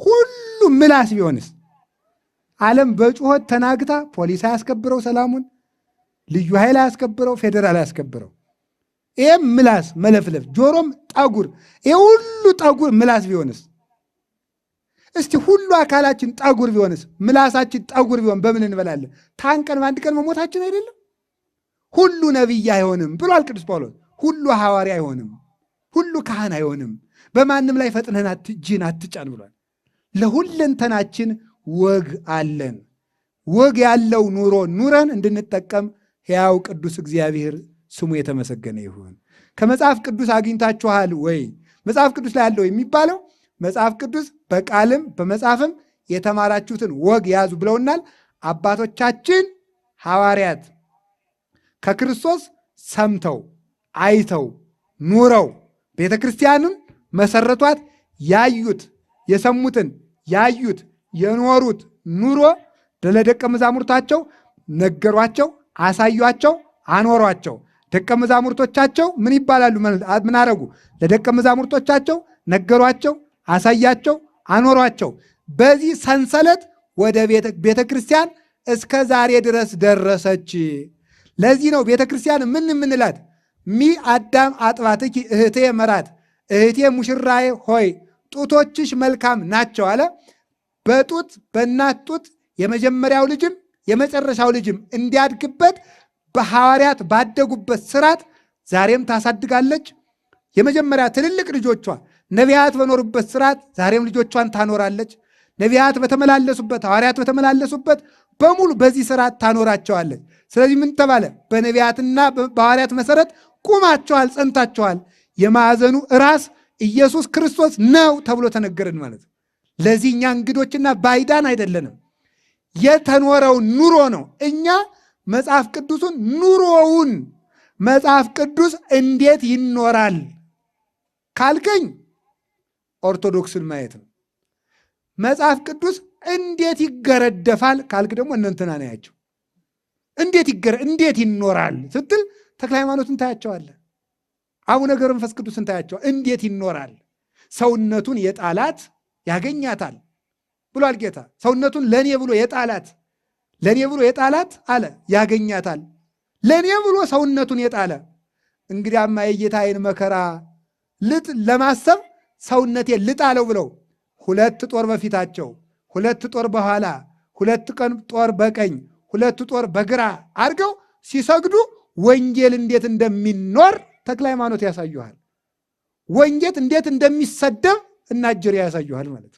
ሁሉ ምላስ ቢሆንስ? ዓለም በጩኸት ተናግታ ፖሊስ አያስከብረው፣ ሰላሙን ልዩ ኃይል አያስከብረው፣ ፌዴራል አያስከብረው። ይህም ምላስ መለፍለፍ፣ ጆሮም ጠጉር፣ ይህ ሁሉ ጠጉር ምላስ ቢሆንስ? እስቲ ሁሉ አካላችን ጠጉር ቢሆንስ? ምላሳችን ጠጉር ቢሆን በምን እንበላለን? ታንቀን በአንድ ቀን መሞታችን አይደለም? ሁሉ ነቢይ አይሆንም ብሏል ቅዱስ ጳውሎስ። ሁሉ ሐዋርያ አይሆንም፣ ሁሉ ካህን አይሆንም፣ በማንም ላይ ፈጥነን እጅህን አትጫን ብሏል። ለሁለንተናችን ወግ አለን። ወግ ያለው ኑሮ ኑረን እንድንጠቀም ሕያው ቅዱስ እግዚአብሔር ስሙ የተመሰገነ ይሁን። ከመጽሐፍ ቅዱስ አግኝታችኋል ወይ? መጽሐፍ ቅዱስ ላይ ያለው የሚባለው መጽሐፍ ቅዱስ በቃልም በመጽሐፍም የተማራችሁትን ወግ ያዙ ብለውናል አባቶቻችን ሐዋርያት። ከክርስቶስ ሰምተው አይተው ኑረው ቤተ ክርስቲያንም መሰረቷት። ያዩት የሰሙትን ያዩት የኖሩት ኑሮ ለደቀ መዛሙርታቸው ነገሯቸው፣ አሳዩአቸው፣ አኖሯቸው። ደቀ መዛሙርቶቻቸው ምን ይባላሉ? ምን አረጉ? ለደቀ መዛሙርቶቻቸው ነገሯቸው፣ አሳያቸው፣ አኖሯቸው። በዚህ ሰንሰለት ወደ ቤተ ክርስቲያን እስከ ዛሬ ድረስ ደረሰች። ለዚህ ነው ቤተ ክርስቲያን ምን ምንላት? ሚ አዳም አጥባትኪ እህቴ መራት፣ እህቴ ሙሽራዬ ሆይ ጡቶችሽ መልካም ናቸው አለ። በጡት በእናት ጡት የመጀመሪያው ልጅም የመጨረሻው ልጅም እንዲያድግበት በሐዋርያት ባደጉበት ስርዓት ዛሬም ታሳድጋለች። የመጀመሪያ ትልልቅ ልጆቿ ነቢያት በኖሩበት ስርዓት ዛሬም ልጆቿን ታኖራለች። ነቢያት በተመላለሱበት ሐዋርያት በተመላለሱበት በሙሉ በዚህ ስርዓት ታኖራቸዋለች። ስለዚህ ምን ተባለ? በነቢያትና በሐዋርያት መሰረት ቁማቸዋል፣ ጸንታቸዋል። የማዕዘኑ ራስ ኢየሱስ ክርስቶስ ነው ተብሎ ተነገረን ማለት ነው። ለዚህ እኛ እንግዶችና ባይዳን አይደለንም። የተኖረው ኑሮ ነው። እኛ መጽሐፍ ቅዱሱን ኑሮውን መጽሐፍ ቅዱስ እንዴት ይኖራል ካልከኝ ኦርቶዶክስን ማየት ነው። መጽሐፍ ቅዱስ እንዴት ይገረደፋል ካልክ ደግሞ እነንትና ናያቸው። እንዴት ይኖራል ስትል ተክለ ሃይማኖትን ታያቸዋለህ። አቡነ ገብረ መንፈስ ቅዱስን ታያቸዋል። እንዴት ይኖራል? ሰውነቱን የጣላት ያገኛታል ብሏል ጌታ። ሰውነቱን ለእኔ ብሎ የጣላት አለ ያገኛታል። ለእኔ ብሎ ሰውነቱን የጣለ እንግዲያማ የጌታዬን መከራ ለማሰብ ሰውነቴን ልጣለው ብለው 2 ጦር በፊታቸው 2 ጦር በኋላ 2 ቀን ጦር በቀኝ 2 ጦር በግራ አድርገው ሲሰግዱ ወንጌል እንዴት እንደሚኖር ተክለ ሃይማኖት ያሳዩሃል። ወንጌል እንዴት እንደሚሰደብ እናጀር ያሳዩሃል ማለት ነው።